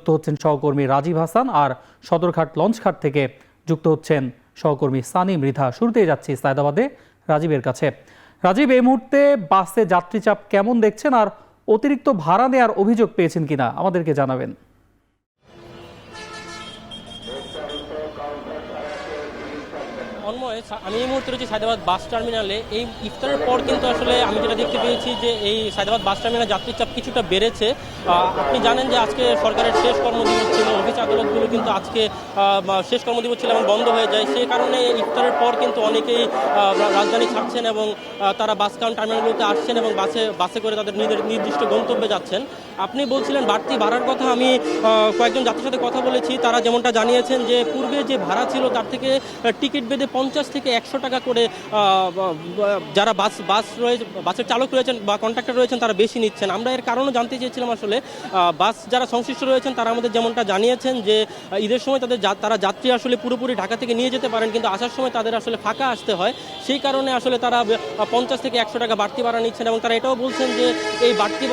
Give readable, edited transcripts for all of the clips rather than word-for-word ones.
যুক্ত হচ্ছেন সহকর্মী রাজীব হাসান, আর সদরঘাট লঞ্চঘাট থেকে যুক্ত হচ্ছেন সহকর্মী সানি মৃধা। শুরুতেই যাচ্ছি সায়দাবাদে রাজীবের কাছে। রাজীব, এই মুহূর্তে বাসে যাত্রী চাপ কেমন দেখছেন, আর অতিরিক্ত ভাড়া নেওয়ার অভিযোগ পেয়েছেন কিনা আমাদেরকে জানাবেন। আমি এই মুহূর্তে রয়েছি সায়দাবাদ বাস টার্মিনালে। এই ইফতারের পর কিন্তু আসলে আমি যেটা দেখতে পেয়েছি যে এই সায়দাবাদ বাস টার্মিনালে যাত্রীর চাপ কিছুটা বেড়েছে। আপনি জানেন যে আজকে সরকারের শেষ কর্মদিবস ছিল, অফিস আদালতগুলো কিন্তু আজকে শেষ কর্মদিবস ছিল এবং বন্ধ হয়ে যায়। সেই কারণে ইফতারের পর কিন্তু অনেকেই রাজধানী ছাড়ছেন এবং তারা বাস টার্মিনালগুলোতে আসছেন এবং বাসে করে তাদের নির্দিষ্ট গন্তব্যে যাচ্ছেন। আপনি বলছিলেন বাড়তি ভাড়ার কথা। আমি কয়েকজন যাত্রীর সাথে কথা বলেছি, তারা যেমনটা জানিয়েছেন যে পূর্বে যে ভাড়া ছিল তার থেকে টিকিট বেঁধে 50 থেকে 100 টাকা করে যারা বাসের চালক রয়েছেন বা কন্ট্রাক্টর রয়েছেন তারা বেশি নিচ্ছেন। আমরা এর কারণও জানতে চেয়েছিলাম। আসলে বাস যারা সংশ্লিষ্ট রয়েছেন তারা আমাদের যেমনটা জানিয়েছেন যে ঈদের সময় তারা যাত্রী আসলে পুরোপুরি ঢাকা থেকে নিয়ে যেতে পারেন, কিন্তু আসার সময় তাদের আসলে ফাঁকা আসতে হয়। সেই কারণে আসলে তারা 50 থেকে 100 টাকা বাড়তি ভাড়া নিচ্ছেন এবং তারা এটাও বলছেন যে এই বাড়তি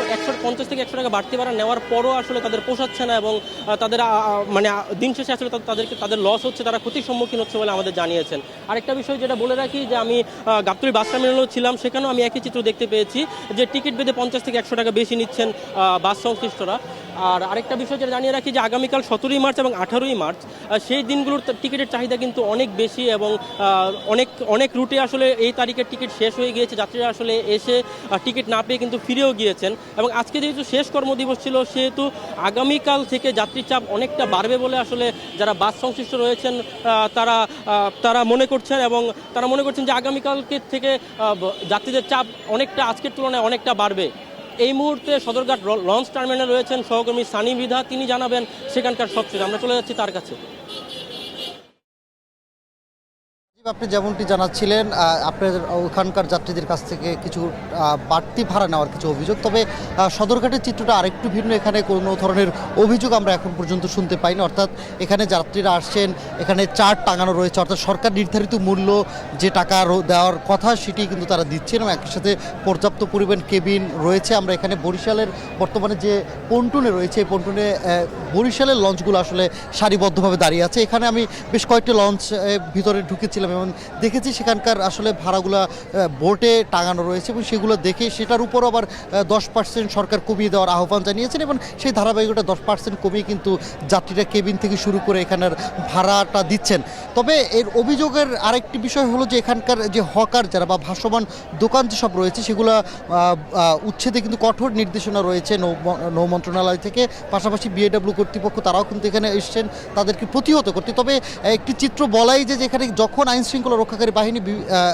50 থেকে 100 টাকা বাড়তি ভাড়া নেওয়ার পরও আসলে তাদের পোষাচ্ছে না এবং তাদের মানে দিন শেষে আসলে তাদের লস হচ্ছে, তারা ক্ষতির সম্মুখীন হচ্ছে বলে আমাদের জানিয়েছেন। আরেকটা বিষয় যেটা বলে রাখি যে আমি গাবতলী বাস টার্মিনালেও ছিলাম, সেখানেও আমি একই চিত্র দেখতে পেয়েছি যে টিকিট বেঁধে 50 থেকে 100 টাকা বেশি নিচ্ছেন বাস সংশ্লিষ্টরা। আর আরেকটা বিষয় যেটা জানিয়ে রাখি যে আগামীকাল 17ই মার্চ এবং 18ই মার্চ সেই দিনগুলোর টিকিটের চাহিদা কিন্তু অনেক বেশি এবং অনেক রুটে আসলে এই তারিখের টিকিট শেষ হয়ে গিয়েছে। যাত্রীরা আসলে এসে টিকিট না পেয়ে কিন্তু ফিরেও গিয়েছেন এবং আজকে যেহেতু শেষ কর্মদিবস ছিল সেহেতু আগামীকাল থেকে যাত্রীর চাপ অনেকটা বাড়বে বলে আসলে যারা বাস সংশ্লিষ্ট রয়েছেন তারা মনে করছেন এবং তারা মনে করছেন যে আগামীকালকে থেকে যাত্রীদের চাপ অনেকটা আজকের তুলনায় অনেকটা বাড়বে। এই মুহূর্তে সদরঘাট লঞ্চ টার্মিনালে রয়েছেন সহকর্মী সানি মৃধা, তিনি জানাবেন সেখানকার সবচেয়ে। আমরা চলে যাচ্ছি তার কাছে। আপনি যেমনটি জানাচ্ছিলেন আপনার ওখানকার যাত্রীদের কাছ থেকে কিছু বাড়তি ভাড়া নেওয়ার কিছু অভিযোগ, তবে সদরঘাটের চিত্রটা আরেকটু ভিন্ন। এখানে কোনো ধরনের অভিযোগ আমরা এখন পর্যন্ত শুনতে পাইনি। অর্থাৎ এখানে যাত্রীরা আসছেন, এখানে চার্ট টাঙানো রয়েছে, অর্থাৎ সরকার নির্ধারিত মূল্য যে টাকা দেওয়ার কথা সেটি কিন্তু তারা দিচ্ছেন এবং একই সাথে পর্যাপ্ত পরিমাণ কেবিন রয়েছে। আমরা এখানে বরিশালের বর্তমানে যে পন্টুনে রয়েছে, এই পন্টুনে বরিশালের লঞ্চগুলো আসলে সারিবদ্ধভাবে দাঁড়িয়ে আছে। এখানে আমি বেশ কয়েকটি লঞ্চ ভিতরে ঢুকেছিলাম এবং দেখেছি সেখানকার আসলে ভাড়াগুলো বোর্ডে টাঙানো রয়েছে এবং সেগুলো দেখে সেটার উপর আবার 10% সরকার কমিয়ে দেওয়ার আহ্বান জানিয়েছেন এবং সেই ধারাবাহিকতা 10% কমিয়ে কিন্তু যাত্রীরা কেবিন থেকে শুরু করে এখানের ভাড়াটা দিচ্ছেন। তবে এর অভিযোগের আরেকটি বিষয় হলো যে এখানকার যে হকার যারা বা ভাসমান দোকান যেসব রয়েছে সেগুলো উচ্ছেদে কিন্তু কঠোর নির্দেশনা রয়েছে নৌ মন্ত্রণালয় থেকে। পাশাপাশি বিএডব্লিউ কর্তৃপক্ষ তারাও কিন্তু এখানে এসছেন তাদেরকে প্রতিহত করতে। তবে একটি চিত্র বলাই যে যেখানে যখন আইন শৃঙ্খলা রক্ষাকারী বাহিনী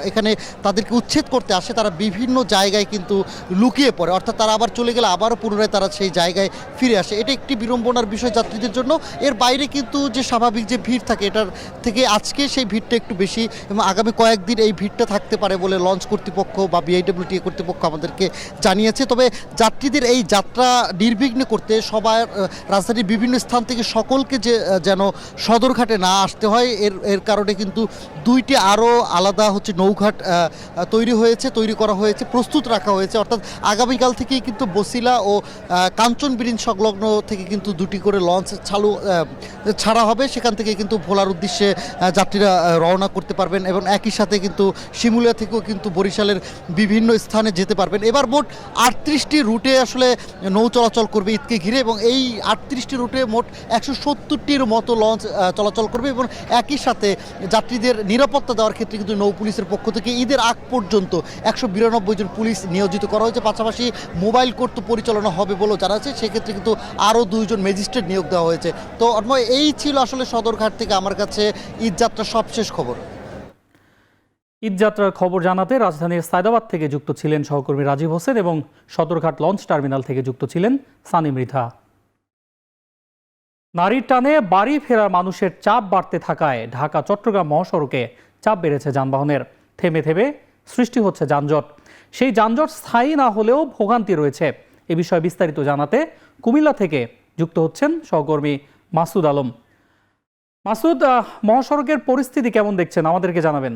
এখানে তাদেরকে উচ্ছেদ করতে আসে তারা বিভিন্ন জায়গায় কিন্তু লুকিয়ে পড়ে, অর্থাৎ তারা আবার চলে গেলে আবারও পুনরায় তারা সেই জায়গায় ফিরে আসে। এটা একটি বিড়ম্বনার বিষয় যাত্রীদের জন্য। এর বাইরে কিন্তু যে স্বাভাবিক যে ভিড় থাকে এটার থেকে আজকে সেই ভিড়টা একটু বেশি এবং আগামী কয়েকদিন এই ভিড়টা থাকতে পারে বলে লঞ্চ কর্তৃপক্ষ বা বিআইডব্লিউটিএ কর্তৃপক্ষ আমাদেরকে জানিয়েছে। তবে যাত্রীদের এই যাত্রা নির্বিঘ্ন করতে সবার রাজধানীর বিভিন্ন স্থান থেকে সকলকে যেন সদরঘাটে না আসতে হয় এর কারণে কিন্তু দুইটি আরও আলাদা নৌঘাট তৈরি করা হয়েছে, প্রস্তুত রাখা হয়েছে। অর্থাৎ আগামীকাল থেকেই কিন্তু বসিলা ও কাঞ্চন ব্রিজ সংলগ্ন থেকে কিন্তু দুটি করে লঞ্চ ছাড়া হবে। সেখান থেকে কিন্তু ভোলার উদ্দেশ্যে যাত্রীরা রওনা করতে পারবেন এবং একই সাথে কিন্তু শিমুলিয়া থেকেও কিন্তু বরিশালের বিভিন্ন স্থানে যেতে পারবেন। এবার মোট 38টি রুটে আসলে নৌ চলাচল করবে ঈদকে ঘিরে এবং এই 38টি রুটে মোট 170টির মতো লঞ্চ চলাচল করবে এবং একই সাথে যাত্রীদের নিরাপত্তা দেওয়ার ক্ষেত্রে কিন্তু নৌ পুলিশের পক্ষ থেকে ঈদের আগ পর্যন্ত 192 জন পুলিশ নিয়োজিত করা হয়েছে। পাশাপাশি মোবাইল কোর্ট তো পরিচালনা হবে বলেও জানা যাচ্ছে, সেক্ষেত্রে কিন্তু আরও 2 জন ম্যাজিস্ট্রেট নিয়োগ দেওয়া হয়েছে। তো এই ছিল আসলে সদরঘাট থেকে আমার কাছে ঈদযাত্রার সবশেষ খবর। ঈদযাত্রার খবর জানাতে রাজধানীর সায়দাবাদ থেকে যুক্ত ছিলেন সহকর্মী রাজীব হোসেন এবং সদরঘাট লঞ্চ টার্মিনাল থেকে যুক্ত ছিলেন সানি মৃধা। নারীর টানে বাড়ি ফেরা মানুষের চাপ বাড়তে থাকায় ঢাকা চট্টগ্রাম মহাসড়কে চাপ বেড়েছে যানবাহনের। থেমে থেমে সৃষ্টি হচ্ছে যানজট। সেই যানজট স্থায়ী না হলেও ভোগান্তি রয়েছে। এ বিষয়ে বিস্তারিত জানাতে কুমিল্লা থেকে যুক্ত হচ্ছেন সহকর্মী মাসুদ আলম। মাসুদ, মহাসড়কের পরিস্থিতি কেমন দেখছেন আমাদেরকে জানাবেন।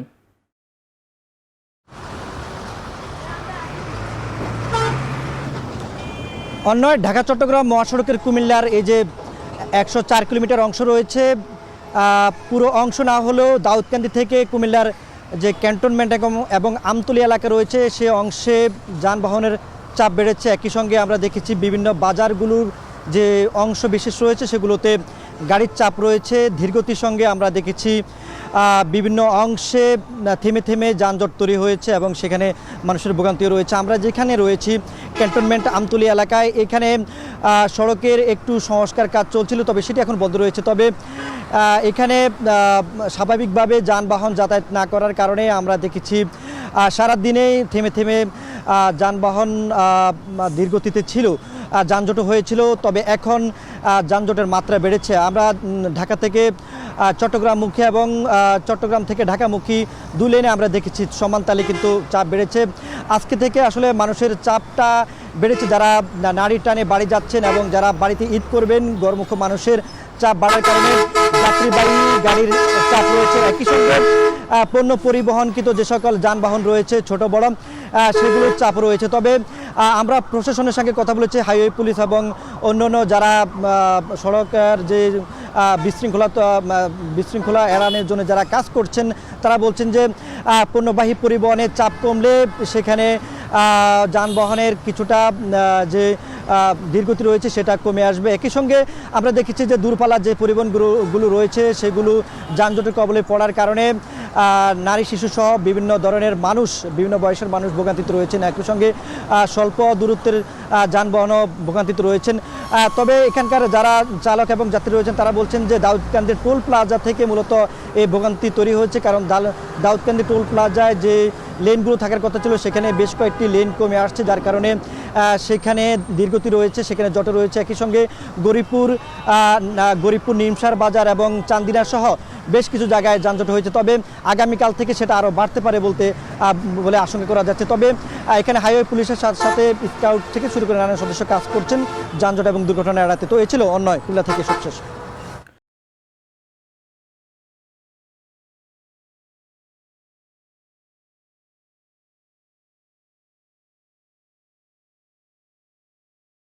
অন্য ঢাকা চট্টগ্রাম মহাসড়কের কুমিল্লার এই যে 104 কিলোমিটার অংশ রয়েছে। পুরো অংশ না হলেও দাউদকান্দি থেকে কুমিল্লার যে ক্যান্টনমেন্ট এবং আমতলী এলাকা রয়েছে সে অংশে যানবাহনের চাপ বেড়েছে। একই সঙ্গে আমরা দেখেছি বিভিন্ন বাজারগুলোর যে অংশ বিশেষ রয়েছে সেগুলোতে গাড়ির চাপ রয়েছে। ধীরগতির সঙ্গে আমরা দেখেছি বিভিন্ন অংশে থেমে থেমে যানজট তৈরি হয়েছে এবং সেখানে মানুষের ভোগান্তি রয়েছে। আমরা যেখানে রয়েছি ক্যান্টনমেন্ট আমতলী এলাকায়, এখানে সড়কের একটু সংস্কার কাজ চলছিল, তবে সেটি এখন বন্ধ রয়েছে। তবে এখানে স্বাভাবিকভাবে যানবাহন যাতায়াত না করার কারণে আমরা দেখেছি সারাদিনেই থেমে থেমে যানবাহন ধীরগতিতে ছিল, যানজটও হয়েছিল। তবে এখন যানজটের মাত্রা বেড়েছে। আমরা ঢাকা থেকে চট্টগ্রামমুখী এবং চট্টগ্রাম থেকে ঢাকামুখী দু লেনে আমরা দেখেছি সমান তালে কিন্তু চাপ বেড়েছে। আজকে থেকে আসলে মানুষের চাপটা বেড়েছে। যারা নারীর টানে বাড়ি যাচ্ছেন এবং যারা বাড়িতে ঈদ করবেন, গরমুখ মানুষের চাপ বাড়ার কারণে যাত্রীবাহী গাড়ির চাপ রয়েছে। একই সঙ্গে পণ্য পরিবহনকৃত যে সকল যানবাহন রয়েছে ছোট বড় সেগুলোর চাপ রয়েছে। তবে আমরা প্রশাসনের সঙ্গে কথা বলেছি, হাইওয়ে পুলিশ এবং অন্যান্য যারা সড়কের যে বিশৃঙ্খলা এড়ানোর জন্য যারা কাজ করছেন তারা বলছেন যে পণ্যবাহী পরিবহনের চাপ কমলে সেখানে যানবাহনের কিছুটা যে ধীরগতি রয়েছে সেটা কমে আসবে। একই সঙ্গে আমরা দেখেছি যে দূরপাল্লার যে পরিবহনগুলো রয়েছে সেগুলো যানজটের কবলে পড়ার কারণে নারী শিশুসহ বিভিন্ন ধরনের মানুষ, বিভিন্ন বয়সের মানুষ ভোগান্তিতে রয়েছেন। একই সঙ্গে স্বল্প দূরত্বের যানবাহনও ভোগান্তিতে রয়েছেন। তবে এখানকার যারা চালক এবং যাত্রী রয়েছেন তারা বলছেন যে দাউদকান্দি টোল প্লাজা থেকে মূলত এই ভোগান্তি তৈরি হয়েছে, কারণ দাউদকান্দি টোল প্লাজায় যে লেনগুলো থাকার কথা ছিল সেখানে বেশ কয়েকটি লেন কমে আসছে, যার কারণে সেখানে ধীরগতি রয়েছে, সেখানে জট রয়েছে। একই সঙ্গে গরিবপুর নিমসার বাজার এবং চান্দিনা সহ বেশ কিছু জায়গায় যানজট হয়েছে। তবে আগামীকাল থেকে সেটা আরও বাড়তে পারে বলে আশঙ্কা করা যাচ্ছে। তবে এখানে হাইওয়ে পুলিশের সাথে স্কাউট থেকে শুরু করে নানান সদস্য কাজ করছেন যানজট এবং দুর্ঘটনা এড়াতে। তো এ ছিল অন্যায় খুলনা থেকে সবশেষ।